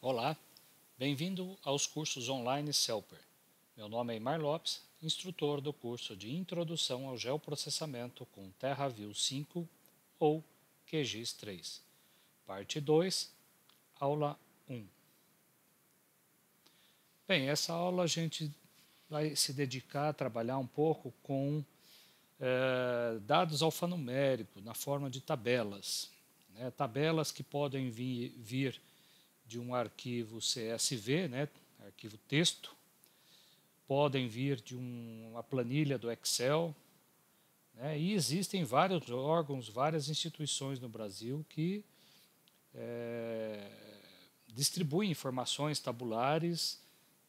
Olá, bem-vindo aos cursos online Celper. Meu nome é Imar Lopes, instrutor do curso de Introdução ao Geoprocessamento com TerraView 5 ou QGIS 3. Parte 2, aula 1. Bem, essa aula a gente vai se dedicar a trabalhar um pouco com dados alfanuméricos na forma de tabelas. Tabelas que podem vir de um arquivo CSV, arquivo texto, podem vir de uma planilha do Excel, e existem vários órgãos, várias instituições no Brasil que distribuem informações tabulares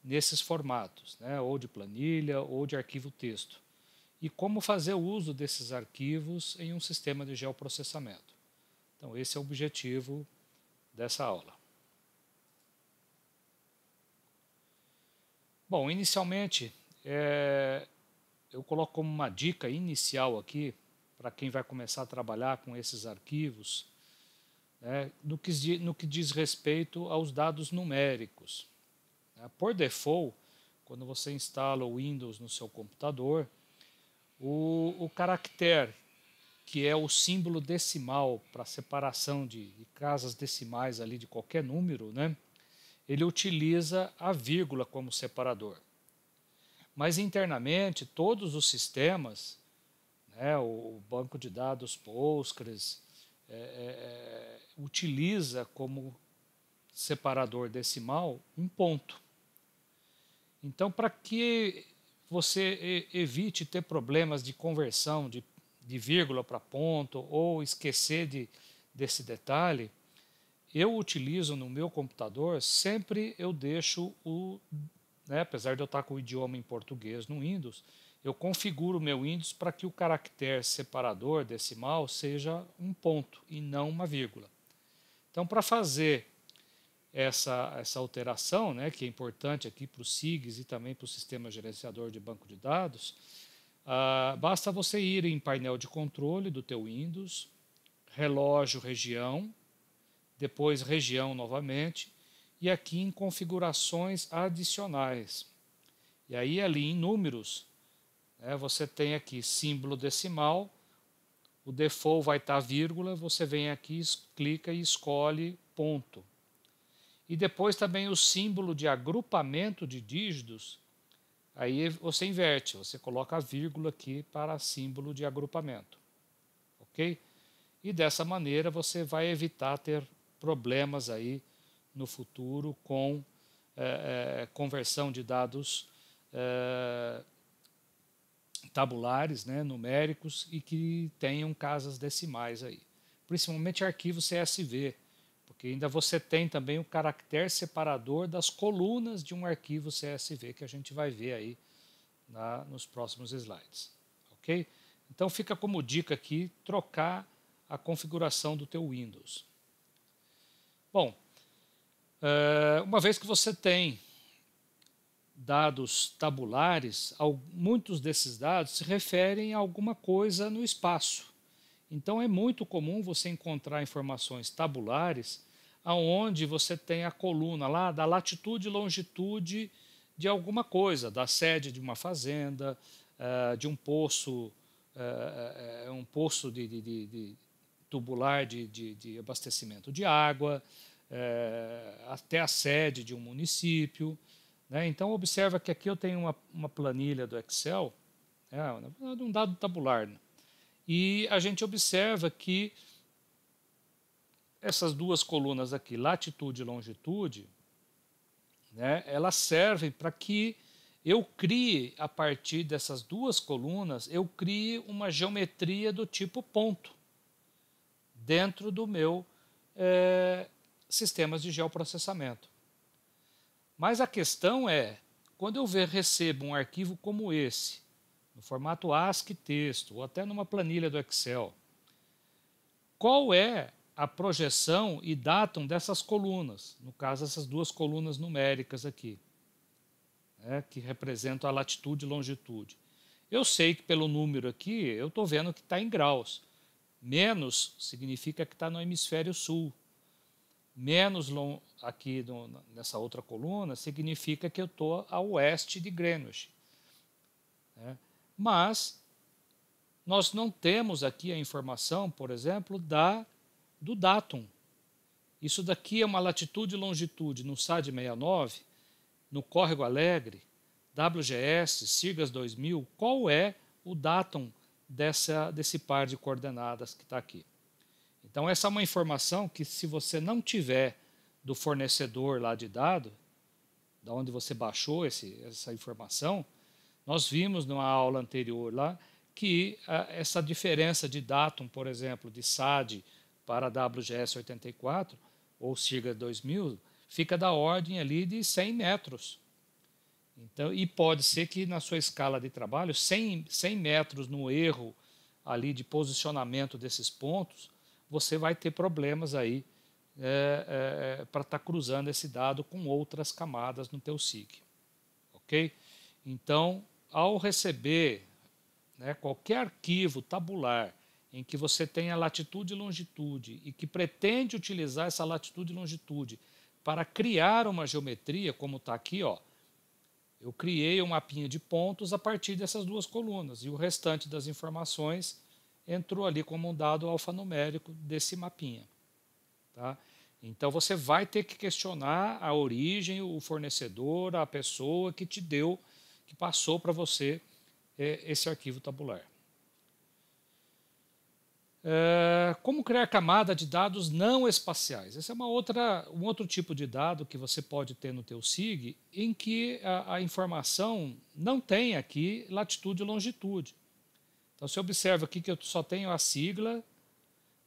nesses formatos, ou de planilha ou de arquivo texto. E como fazer uso desses arquivos em um sistema de geoprocessamento. Então, esse é o objetivo dessa aula. Bom, inicialmente, eu coloco como uma dica inicial aqui, para quem vai começar a trabalhar com esses arquivos, no que diz respeito aos dados numéricos. Por default, quando você instala o Windows no seu computador, o caractere, que é o símbolo decimal para separação de casas decimais ali de qualquer número, ele utiliza a vírgula como separador. Mas internamente, todos os sistemas, o banco de dados Postgres, utiliza como separador decimal um ponto. Então, para que você evite ter problemas de conversão de vírgula para ponto ou esquecer desse detalhe, eu utilizo no meu computador, sempre eu deixo apesar de eu estar com o idioma em português no Windows, eu configuro o meu Windows para que o caractere separador decimal seja um ponto e não uma vírgula. Então, para fazer essa alteração, que é importante aqui para o SIGs e também para o sistema gerenciador de banco de dados, basta você ir em painel de controle do teu Windows, relógio, região, depois região novamente, e aqui em configurações adicionais. E aí ali em números, você tem aqui símbolo decimal, o default vai estar vírgula, você vem aqui, clica e escolhe ponto. E depois também o símbolo de agrupamento de dígitos, aí você inverte, você coloca a vírgula aqui para símbolo de agrupamento. Ok? E dessa maneira você vai evitar ter problemas aí no futuro com conversão de dados tabulares, numéricos, e que tenham casas decimais aí. Principalmente arquivos CSV, porque ainda você tem também o caractere separador das colunas de um arquivo CSV, que a gente vai ver aí nos próximos slides. Ok? Então fica como dica aqui, trocar a configuração do teu Windows. Bom, uma vez que você tem dados tabulares, muitos desses dados se referem a alguma coisa no espaço. Então é muito comum você encontrar informações tabulares aonde você tem a coluna lá da latitude e longitude de alguma coisa, da sede de uma fazenda, de um poço, um poço de tubular de abastecimento de água, até a sede de um município. Então observa que aqui eu tenho uma planilha do Excel, um dado tabular, e a gente observa que essas duas colunas aqui, latitude e longitude, elas servem para que eu crie, a partir dessas duas colunas, eu crie uma geometria do tipo ponto dentro do meu sistemas de geoprocessamento. Mas a questão é, quando eu recebo um arquivo como esse, no formato ASCII texto, ou até numa planilha do Excel, qual é a projeção e datum dessas colunas? No caso, essas duas colunas numéricas aqui, que representam a latitude e longitude. Eu sei que pelo número aqui, eu estou vendo que está em graus. Menos significa que está no hemisfério sul. menos aqui nessa outra coluna significa que eu estou a oeste de Greenwich, né? Mas nós não temos aqui a informação, por exemplo, do datum. Isso daqui é uma latitude e longitude no SAD 69, no Córrego Alegre, WGS, Sigas 2000, qual é o datum desse par de coordenadas que está aqui. Então essa é uma informação que, se você não tiver do fornecedor lá de dado, da onde você baixou essa informação, nós vimos numa aula anterior lá que essa diferença de datum, por exemplo, de SAD para WGS 84 ou Sigas 2000, fica da ordem ali de 100 metros. Então, e pode ser que na sua escala de trabalho, 100 metros no erro ali de posicionamento desses pontos, você vai ter problemas aí para estar cruzando esse dado com outras camadas no teu SIG. Ok? Então, ao receber, né, qualquer arquivo tabular em que você tenha latitude e longitude e que pretende utilizar essa latitude e longitude para criar uma geometria, como está aqui, ó, eu criei um mapinha de pontos a partir dessas duas colunas e o restante das informações entrou ali como um dado alfanumérico desse mapinha. Tá? Então você vai ter que questionar a origem, o fornecedor, a pessoa que te deu, que passou para você esse arquivo tabular. Como criar camada de dados não espaciais? Esse é um outro tipo de dado que você pode ter no teu SIG, em que a informação não tem aqui latitude e longitude. Então você observa aqui que eu só tenho a sigla,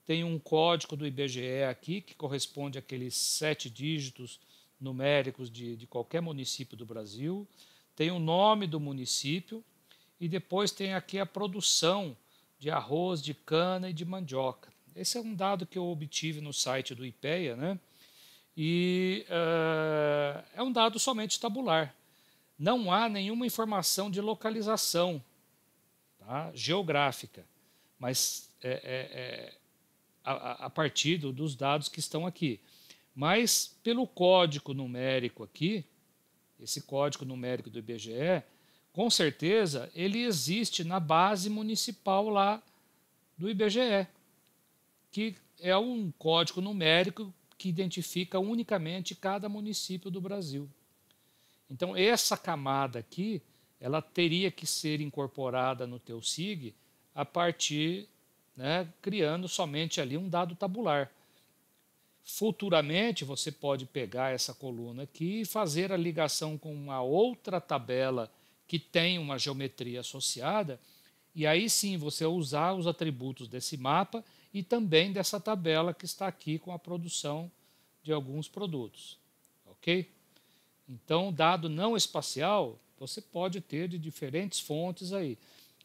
tenho um código do IBGE aqui, que corresponde àqueles 7 dígitos numéricos de qualquer município do Brasil, tem o nome do município e depois tem aqui a produção de arroz, de cana e de mandioca. Esse é um dado que eu obtive no site do IPEA, né? E é um dado somente tabular. Não há nenhuma informação de localização, tá, geográfica, mas a partir dos dados que estão aqui. Mas pelo código numérico aqui, esse código numérico do IBGE, com certeza ele existe na base municipal lá do IBGE, que é um código numérico que identifica unicamente cada município do Brasil. Então essa camada aqui, ela teria que ser incorporada no teu SIG a partir, né, criando somente ali um dado tabular. Futuramente você pode pegar essa coluna aqui e fazer a ligação com uma outra tabela que tem uma geometria associada, e aí sim você usar os atributos desse mapa e também dessa tabela que está aqui com a produção de alguns produtos. Ok? Então, dado não espacial, você pode ter de diferentes fontes aí.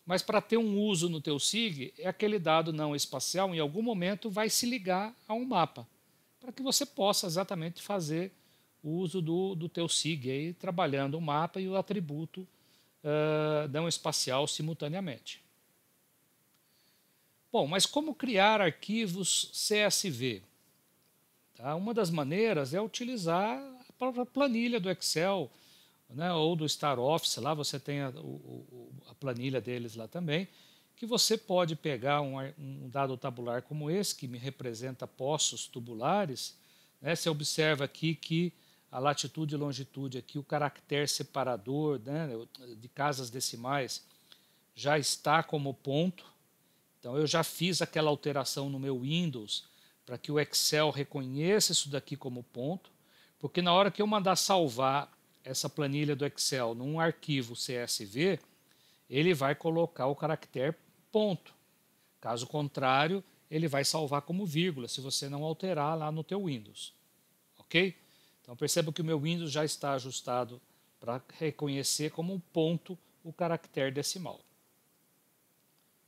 Mas para ter um uso no teu SIG, aquele dado não espacial, em algum momento, vai se ligar a um mapa, para que você possa exatamente fazer o uso do teu SIG, aí, trabalhando o mapa e o atributo não espacial simultaneamente. Bom, mas como criar arquivos CSV? Tá? Uma das maneiras é utilizar a própria planilha do Excel, né, ou do Star Office, lá você tem a planilha deles lá também, que você pode pegar um dado tabular como esse, que me representa poços tubulares, né, você observa aqui que a latitude e longitude aqui, o caractere separador, né, de casas decimais já está como ponto. Então eu já fiz aquela alteração no meu Windows para que o Excel reconheça isso daqui como ponto, porque na hora que eu mandar salvar essa planilha do Excel num arquivo CSV, ele vai colocar o caractere ponto. Caso contrário, ele vai salvar como vírgula, se você não alterar lá no teu Windows. Ok? Então perceba que o meu Windows já está ajustado para reconhecer como um ponto o caractere decimal.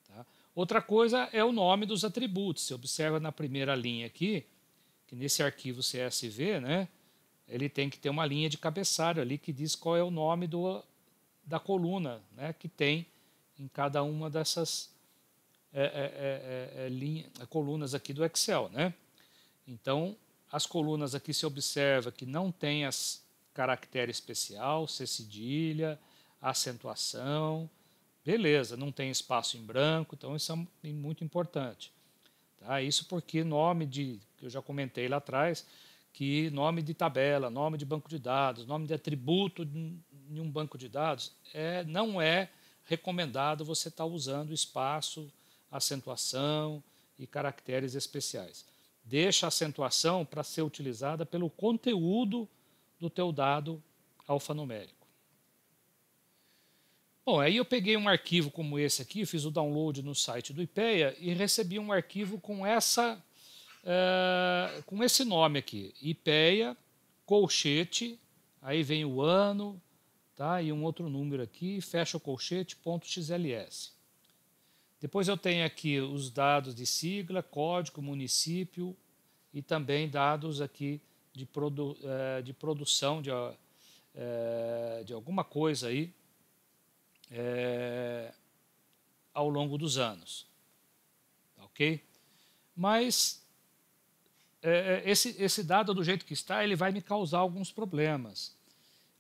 Tá? Outra coisa é o nome dos atributos. Você observa na primeira linha aqui, que nesse arquivo CSV, né, ele tem que ter uma linha de cabeçalho ali que diz qual é o nome da coluna, né, que tem em cada uma dessas colunas aqui do Excel. Né? Então, As colunas aqui se observa que não tem as caractere especial, C cedilha, acentuação, beleza, não tem espaço em branco, então isso é muito importante. Tá? Isso porque nome que eu já comentei lá atrás, que nome de tabela, nome de banco de dados, nome de atributo em um banco de dados, não é recomendado você estar usando espaço, acentuação e caracteres especiais. Deixa a acentuação para ser utilizada pelo conteúdo do teu dado alfanumérico. Bom, aí eu peguei um arquivo como esse aqui, fiz o download no site do IPEA e recebi um arquivo com esse nome aqui, IPEA, colchete, aí vem o ano, tá? E um outro número aqui, fecha o colchete, .xls. Depois eu tenho aqui os dados de sigla, código, município e também dados aqui de produção de alguma coisa aí ao longo dos anos. Ok? Mas esse dado do jeito que está, ele vai me causar alguns problemas.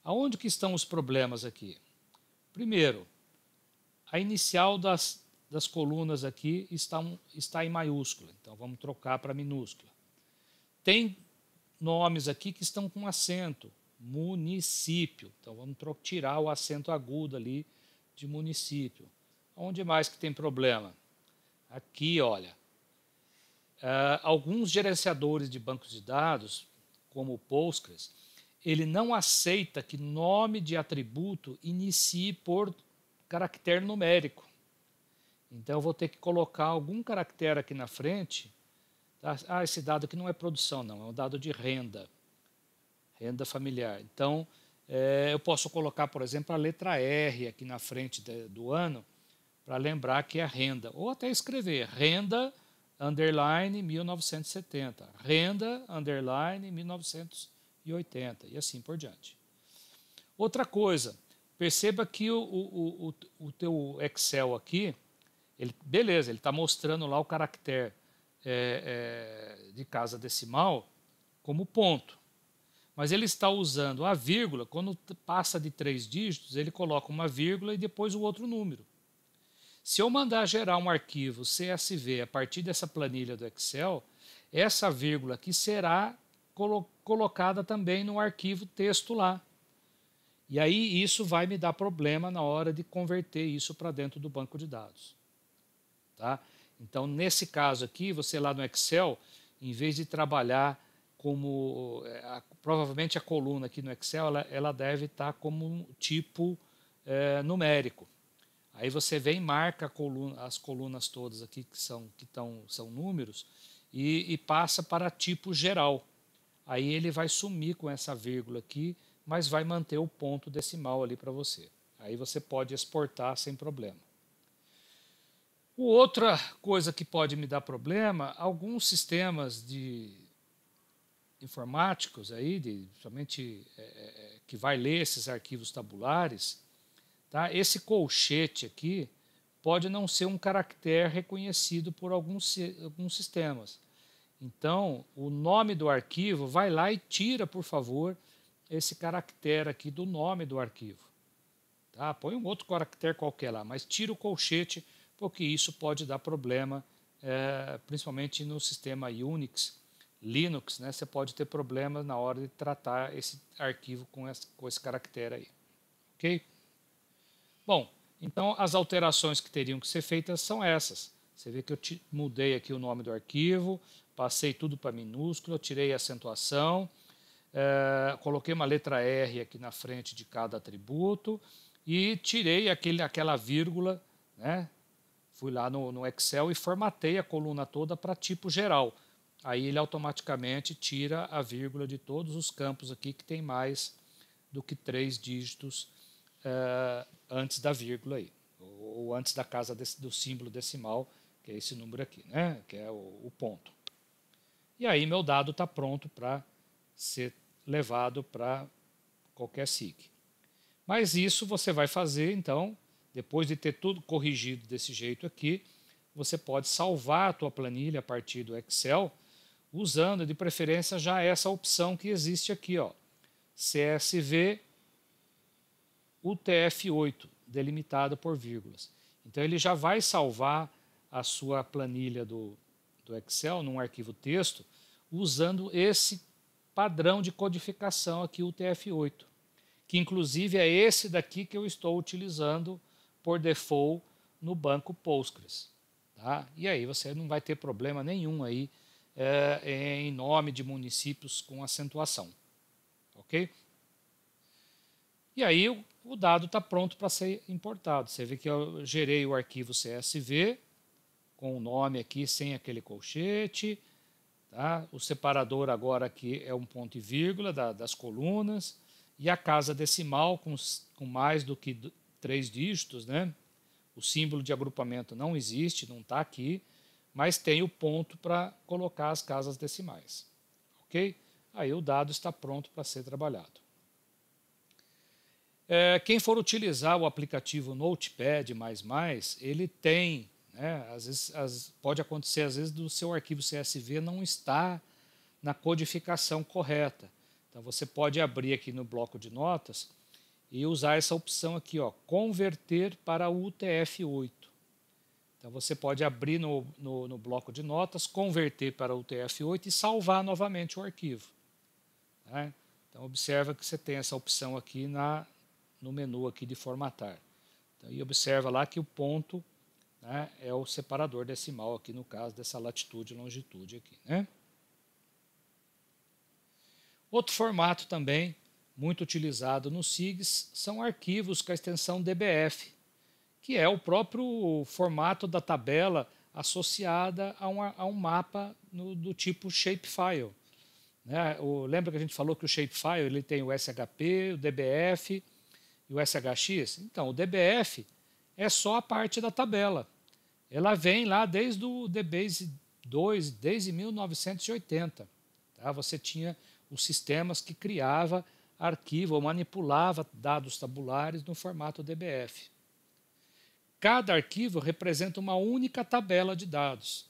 Aonde que estão os problemas aqui? Primeiro, a inicial das colunas aqui está em maiúscula, então vamos trocar para minúscula. Tem nomes aqui que estão com acento, município, então vamos tirar o acento agudo ali de município. Onde mais que tem problema? Aqui, olha, alguns gerenciadores de bancos de dados, como o Postgres, ele não aceita que nome de atributo inicie por caractere numérico. Então eu vou ter que colocar algum caractere aqui na frente. Tá? Esse dado aqui não é produção, não, é um dado de renda familiar. Então eu posso colocar, por exemplo, a letra R aqui na frente do ano, para lembrar que é renda. Ou até escrever renda, underline, 1970. Renda, underline, 1980. E assim por diante. Outra coisa, perceba que o teu Excel aqui, beleza, ele está mostrando lá o caractere de casa decimal como ponto. Mas ele está usando a vírgula, quando passa de 3 dígitos, ele coloca uma vírgula e depois o outro número. Se eu mandar gerar um arquivo CSV a partir dessa planilha do Excel, essa vírgula aqui será colocada também no arquivo texto lá. E aí isso vai me dar problema na hora de converter isso para dentro do banco de dados. Tá? Então, nesse caso aqui, você lá no Excel, em vez de trabalhar como provavelmente a coluna aqui no Excel, ela deve estar como um tipo numérico. Aí você vem e marca as colunas todas aqui que são números e passa para tipo geral. Aí ele vai sumir com essa vírgula aqui, mas vai manter o ponto decimal ali para você. Aí você pode exportar sem problema. Outra coisa que pode me dar problema, alguns sistemas informáticos aí, somente que vai ler esses arquivos tabulares, tá? Esse colchete aqui pode não ser um caractere reconhecido por alguns sistemas. Então, o nome do arquivo, vai lá e tira, por favor, esse caractere aqui do nome do arquivo. Tá? Põe um outro caractere qualquer lá, mas tira o colchete, porque isso pode dar problema, principalmente no sistema Unix, Linux, né? Você pode ter problemas na hora de tratar esse arquivo com esse caractere aí. Ok? Bom, então as alterações que teriam que ser feitas são essas. Você vê que eu mudei aqui o nome do arquivo, passei tudo para minúsculo, tirei a acentuação, coloquei uma letra R aqui na frente de cada atributo e tirei aquela vírgula, né? Fui lá no Excel e formatei a coluna toda para tipo geral. Aí ele automaticamente tira a vírgula de todos os campos aqui que tem mais do que 3 dígitos antes da vírgula aí, ou antes da casa do símbolo decimal, que é esse número aqui, né? Que é o ponto. E aí meu dado está pronto para ser levado para qualquer SIG. Mas isso você vai fazer, então, depois de ter tudo corrigido desse jeito aqui, você pode salvar a tua planilha a partir do Excel usando de preferência já essa opção que existe aqui, ó, CSV UTF-8, delimitado por vírgulas. Então ele já vai salvar a sua planilha do Excel num arquivo texto usando esse padrão de codificação aqui, UTF-8, que inclusive é esse daqui que eu estou utilizando por default no banco Postgres. Tá? E aí você não vai ter problema nenhum aí em nome de municípios com acentuação. Ok? E aí o dado está pronto para ser importado. Você vê que eu gerei o arquivo CSV com o nome aqui sem aquele colchete. Tá? O separador agora aqui é um ponto e vírgula das colunas. E a casa decimal com mais do que 3 dígitos. Né? O símbolo de agrupamento não existe, não está aqui. Mas tem o ponto para colocar as casas decimais. Ok? Aí o dado está pronto para ser trabalhado. Quem for utilizar o aplicativo Notepad++, ele tem, né, às vezes, pode acontecer às vezes do seu arquivo CSV não estar na codificação correta. Então você pode abrir aqui no bloco de notas e usar essa opção aqui, ó, converter para UTF-8. Então você pode abrir no bloco de notas, converter para UTF-8 e salvar novamente o arquivo. Né? Então observa que você tem essa opção aqui no menu aqui de formatar. Então, e observa lá que o ponto, né, é o separador decimal aqui no caso dessa latitude e longitude aqui. Né? Outro formato também muito utilizado no SIGS são arquivos com a extensão DBF, que é o próprio formato da tabela associada a um mapa do tipo shapefile. Né? Lembra que a gente falou que o shapefile ele tem o SHP, o DBF e o SHX? Então, o DBF é só a parte da tabela. Ela vem lá desde o DBase 2, desde 1980. Tá? Você tinha os sistemas que criava arquivo ou manipulava dados tabulares no formato DBF. Cada arquivo representa uma única tabela de dados.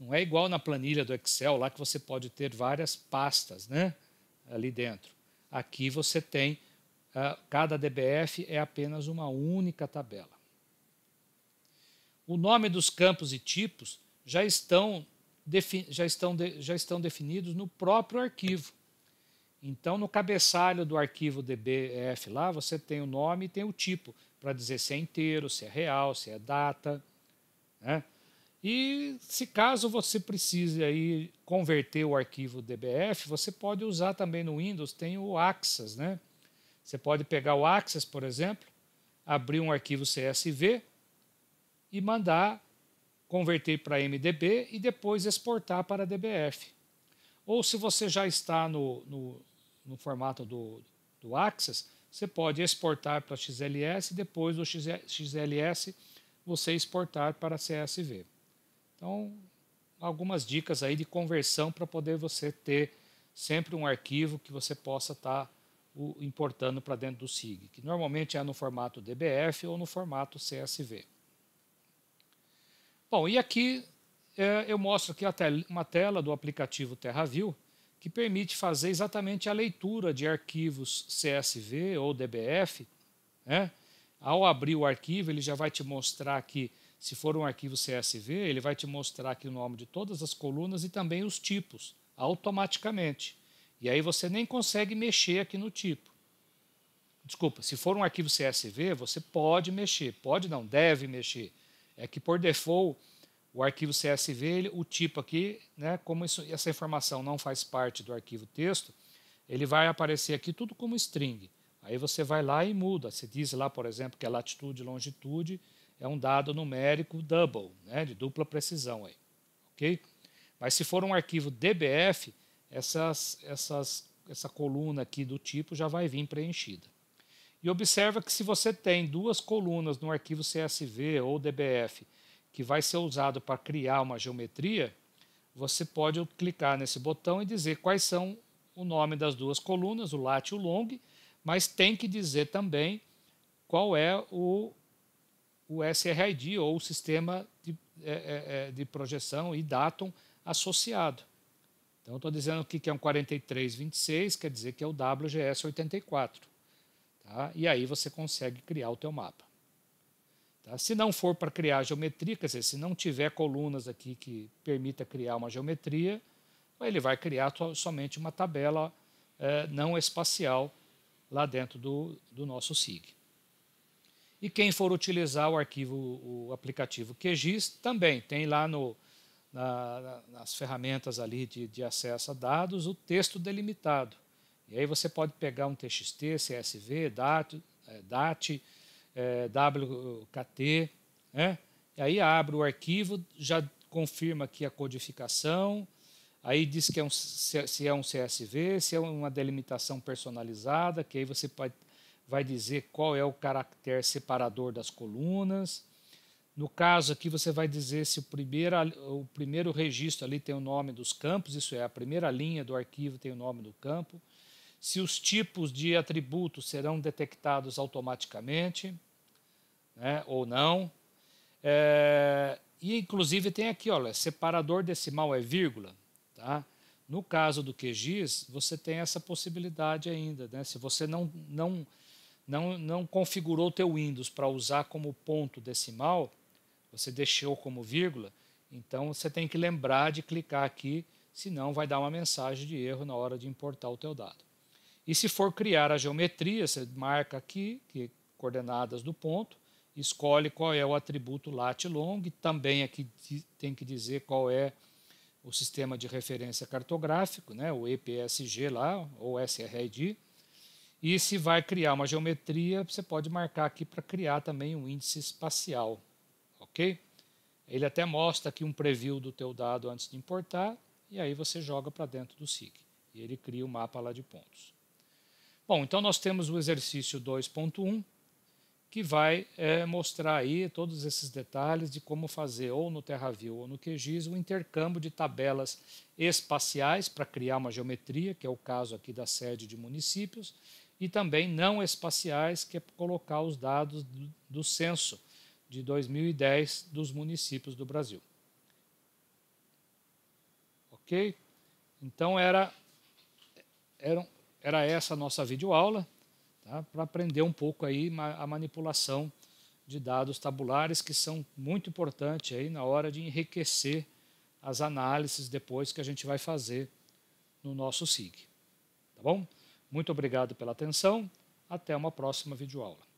Não é igual na planilha do Excel, lá que você pode ter várias pastas, né, ali dentro. Aqui você tem, cada DBF é apenas uma única tabela. O nome dos campos e tipos já estão definidos no próprio arquivo. Então, no cabeçalho do arquivo DBF lá, você tem o nome e tem o tipo, para dizer se é inteiro, se é real, se é data. Né? E se caso você precise aí converter o arquivo DBF, você pode usar também no Windows, tem o Access. Né? Você pode pegar o Access, por exemplo, abrir um arquivo CSV e mandar converter para MDB e depois exportar para DBF. Ou se você já está no formato do Access, você pode exportar para XLS e depois do XLS você exportar para CSV. Então, algumas dicas aí de conversão para poder você ter sempre um arquivo que você possa estar importando para dentro do SIG, que normalmente é no formato DBF ou no formato CSV. Bom, e aqui eu mostro aqui uma tela do aplicativo TerraView que permite fazer exatamente a leitura de arquivos CSV ou DBF. Né? Ao abrir o arquivo, ele já vai te mostrar aqui, se for um arquivo CSV, ele vai te mostrar aqui o nome de todas as colunas e também os tipos, automaticamente. E aí você nem consegue mexer aqui no tipo. Desculpa, se for um arquivo CSV, você pode mexer, pode não, deve mexer. É que por default, o arquivo CSV, o tipo aqui, né, como essa informação não faz parte do arquivo texto, ele vai aparecer aqui tudo como string. Aí você vai lá e muda. Você diz lá, por exemplo, que a latitude e longitude é um dado numérico double, né, de dupla precisão. Aí, okay? Mas se for um arquivo DBF, essa coluna aqui do tipo já vai vir preenchida. E observa que se você tem duas colunas no arquivo CSV ou DBF que vai ser usado para criar uma geometria, você pode clicar nesse botão e dizer quais são o nome das duas colunas, o lat e o long, mas tem que dizer também qual é o SRID, ou o sistema de projeção e datum associado. Então, eu estou dizendo aqui que é um 4326, quer dizer que é o WGS84. Tá? E aí você consegue criar o teu mapa. Tá? Se não for para criar geometria, quer dizer, se não tiver colunas aqui que permita criar uma geometria, ele vai criar somente uma tabela não espacial lá dentro do nosso SIG. E quem for utilizar o aplicativo QGIS, também tem lá nas ferramentas ali de acesso a dados o texto delimitado. E aí você pode pegar um TXT, CSV, DAT, WKT, né? E aí abre o arquivo, já confirma aqui a codificação, aí diz que se é um CSV, se é uma delimitação personalizada, que aí você vai dizer qual é o caractere separador das colunas. No caso aqui você vai dizer se o primeiro registro ali tem o nome dos campos, isso é, a primeira linha do arquivo tem o nome do campo. Se os tipos de atributos serão detectados automaticamente, né, ou não. E inclusive tem aqui, olha, separador decimal é vírgula. Tá? No caso do QGIS, você tem essa possibilidade ainda. Né? Se você não configurou o teu Windows para usar como ponto decimal, você deixou como vírgula, então você tem que lembrar de clicar aqui, senão vai dar uma mensagem de erro na hora de importar o teu dado. E se for criar a geometria, você marca aqui, coordenadas do ponto, escolhe qual é o atributo lat long, também aqui tem que dizer qual é o sistema de referência cartográfico, né, o EPSG lá, ou SRID. E se vai criar uma geometria, você pode marcar aqui para criar também um índice espacial. Ok? Ele até mostra aqui um preview do teu dado antes de importar, e aí você joga para dentro do SIG. E ele cria o mapa lá de pontos. Bom, então nós temos o exercício 2.1, que vai mostrar aí todos esses detalhes de como fazer ou no TerraView ou no QGIS o intercâmbio de tabelas espaciais para criar uma geometria, que é o caso aqui da sede de municípios, e também não espaciais, que é colocar os dados do censo de 2010 dos municípios do Brasil. Ok? Então era essa a nossa videoaula, tá? Para aprender um pouco aí a manipulação de dados tabulares, que são muito importantes aí na hora de enriquecer as análises depois que a gente vai fazer no nosso SIG. Tá bom? Muito obrigado pela atenção, até uma próxima videoaula.